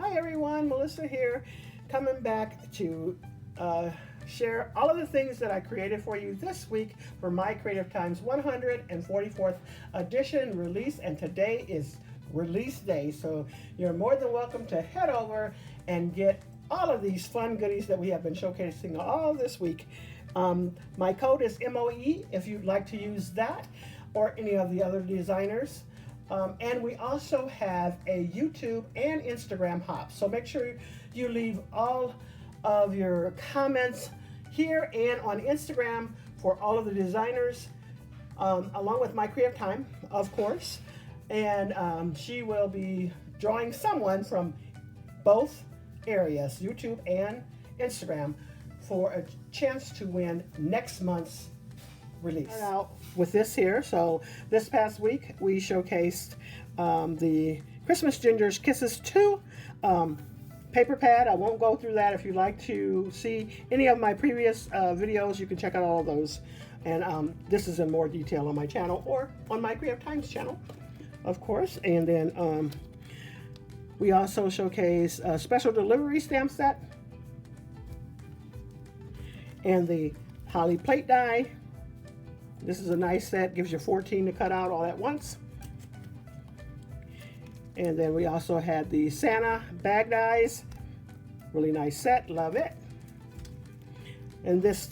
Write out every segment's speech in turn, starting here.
Hi everyone, Melissa here, coming back to share all of the things that I created for you this week for My Creative Times 144th edition release, and today is release day, so you're more than welcome to head over and get all of these fun goodies that we have been showcasing all this week. My code is MOE if you'd like to use that or any of the other designers. And we also have a YouTube and Instagram hop. So make sure you leave all of your comments here and on Instagram for all of the designers, along with My Creative Time, of course. And she will be drawing someone from both areas, YouTube and Instagram, for a chance to win next month's release. Out with this here. So this past week we showcased the Christmas Ginger's Kisses 2 paper pad. I won't go through that. If you'd like to see any of my previous videos, you can check out all of those. And this is in more detail on my channel or on My Creative Times channel, of course. And then we also showcase a special delivery stamp set and the Holly plate die. This is a nice set, gives you 14 to cut out all at once. And then we also had the Santa bag dies. Really nice set, love it. And this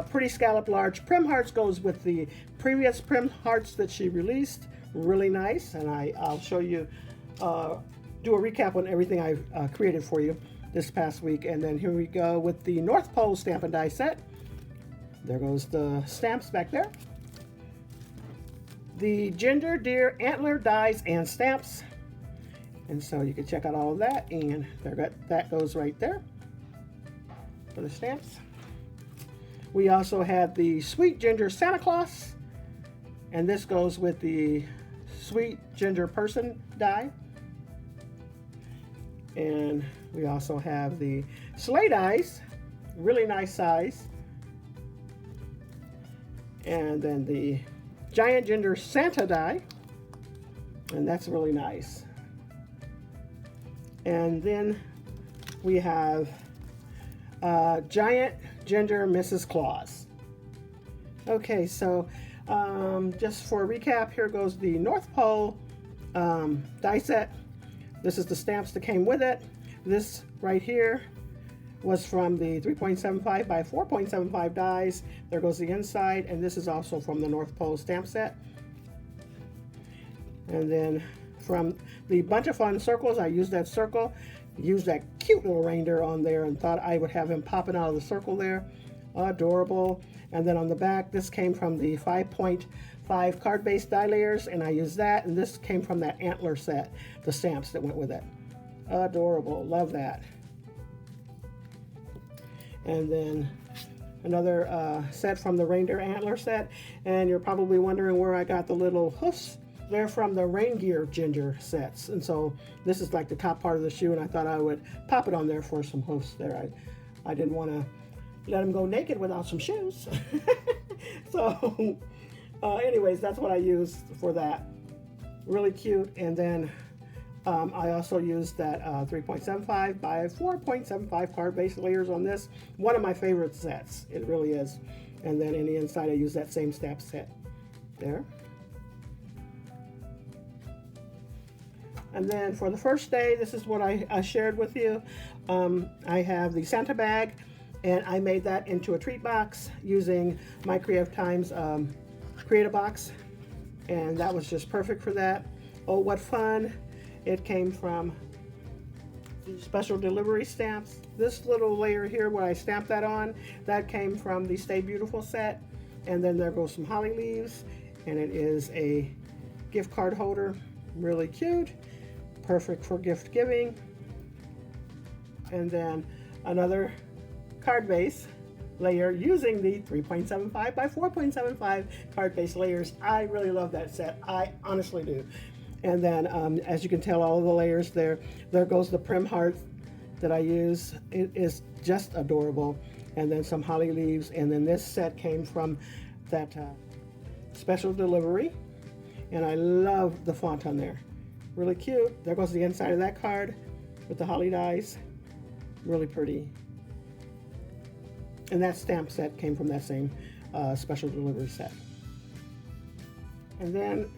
pretty scallop large Prim Hearts goes with the previous Prim Hearts that she released. Really nice, and I'll show you, do a recap on everything I've created for you this past week. And then here we go with the North Pole stamp and die set. There goes the stamps back there. The Ginger Deer Antler dies and stamps. And so you can check out all of that. And that goes right there for the stamps. We also have the Sweet Ginger Santa Claus. And this goes with the Sweet Ginger Person die. And we also have the Sleigh dies. Really nice size. And then the Giant Ginger Santa die, and that's really nice. And then we have Giant Ginger Mrs. Claus. Okay, so just for a recap, here goes the North Pole die set. This is the stamps that came with it. This right here was from the 3.75 by 4.75 dies. There goes the inside, and this is also from the North Pole stamp set. And then from the Bunch of Fun circles, I used that circle, used that cute little reindeer on there, and thought I would have him popping out of the circle there. Adorable. And then on the back, this came from the 5.5 card-based die layers, and I used that, and this came from that antler set, the stamps that went with it. Adorable, love that. And then another set from the reindeer antler set, and you're probably wondering where I got the little hoofs. They're from the reindeer ginger sets, and so this is like the top part of the shoe, and I thought I would pop it on there for some hoofs there. I didn't want to let him go naked without some shoes. So anyways, that's what I used for that. Really cute. And then I also used that 3.75 by 4.75 card-based layers on this. One of my favorite sets, it really is. And then in the inside, I use that same stamp set there. And then for the first day, this is what I shared with you. I have the Santa bag, and I made that into a treat box using My Creative Times Creative Box, and that was just perfect for that. Oh, what fun. It came from the special delivery stamps. This little layer here where I stamped that on, that came from the Stay Beautiful set. And then there goes some holly leaves, and it is a gift card holder. Really cute, perfect for gift giving. And then another card base layer using the 3.75 by 4.75 card base layers. I really love that set, I honestly do. And then, as you can tell, all of the layers there goes the Prim Heart that I use. It is just adorable. And then some holly leaves. And then this set came from that special delivery. And I love the font on there. Really cute. There goes the inside of that card. with the holly dies. Really pretty. And that stamp set came from that same special delivery set. And then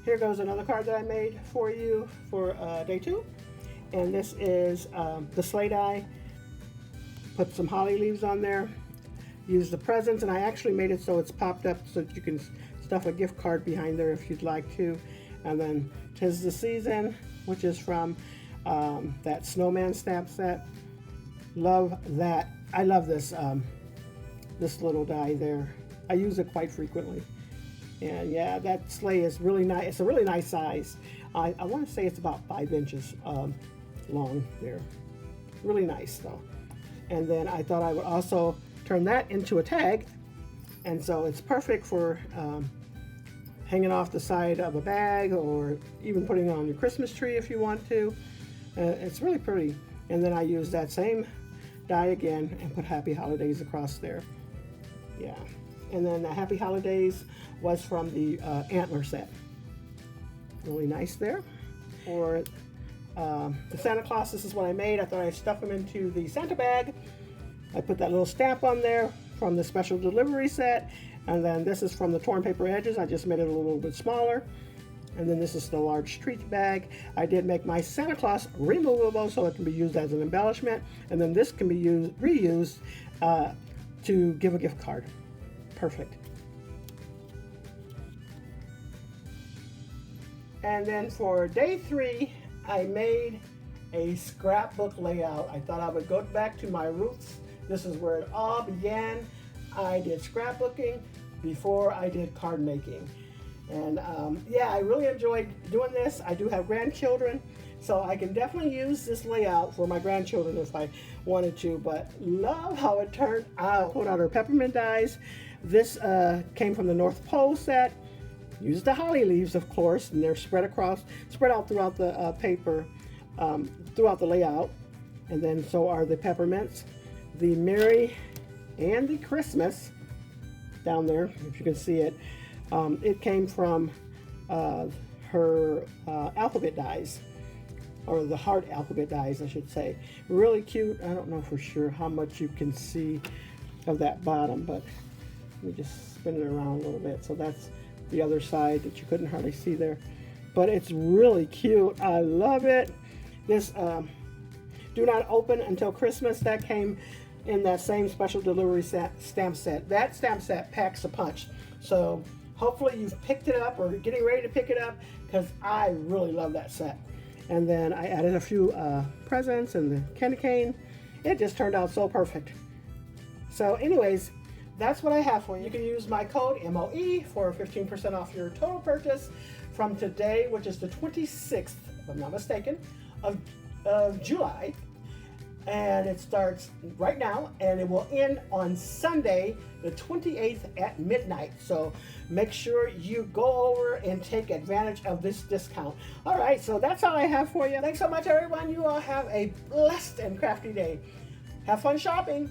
here goes another card that I made for you for day 2. And this is the sleigh die. Put some holly leaves on there. Use the presents, and I actually made it so it's popped up so that you can stuff a gift card behind there if you'd like to. And then 'Tis the Season, which is from that snowman stamp set. Love that. I love this this little die there. I use it quite frequently. And yeah, that sleigh is really nice. It's a really nice size. I want to say it's about 5 inches long there. Really nice though. And then I thought I would also turn that into a tag. And so it's perfect for hanging off the side of a bag, or even putting it on your Christmas tree if you want to. It's really pretty. And then I use that same die again and put Happy Holidays across there. Yeah. And then the Happy Holidays was from the antler set. Really nice there. For the Santa Claus, this is what I made. I thought I'd stuff them into the Santa bag. I put that little stamp on there from the special delivery set. And then this is from the torn paper edges. I just made it a little bit smaller. And then this is the large treat bag. I did make my Santa Claus removable so it can be used as an embellishment. And then this can be reused to give a gift card. Perfect. And then for day 3, I made a scrapbook layout. I thought I would go back to my roots. This is where it all began. I did scrapbooking before I did card making. And yeah, I really enjoyed doing this. I do have grandchildren, so I can definitely use this layout for my grandchildren if I wanted to, but love how it turned out. Pulled out our peppermint dies. This came from the North Pole set. Used the holly leaves, of course, and they're spread out throughout the paper, throughout the layout. And then so are the peppermints, the Merry and the Christmas down there, if you can see it. It came from her alphabet dies, or the heart alphabet dies, I should say. Really cute. I don't know for sure how much you can see of that bottom, but let me just spin it around a little bit. So that's the other side that you couldn't hardly see there. But it's really cute. I love it. This do not open until Christmas, that came in that same special delivery stamp set. That stamp set packs a punch. So hopefully you've picked it up or getting ready to pick it up, because I really love that set. And then I added a few presents and the candy cane. It just turned out so perfect. So anyways, that's what I have for you. You can use my code MOE for 15% off your total purchase from today, which is the 26th, if I'm not mistaken, of July. And it starts right now, and it will end on Sunday, the 28th at midnight. So make sure you go over and take advantage of this discount. All right, so that's all I have for you. Thanks so much, everyone. You all have a blessed and crafty day. Have fun shopping.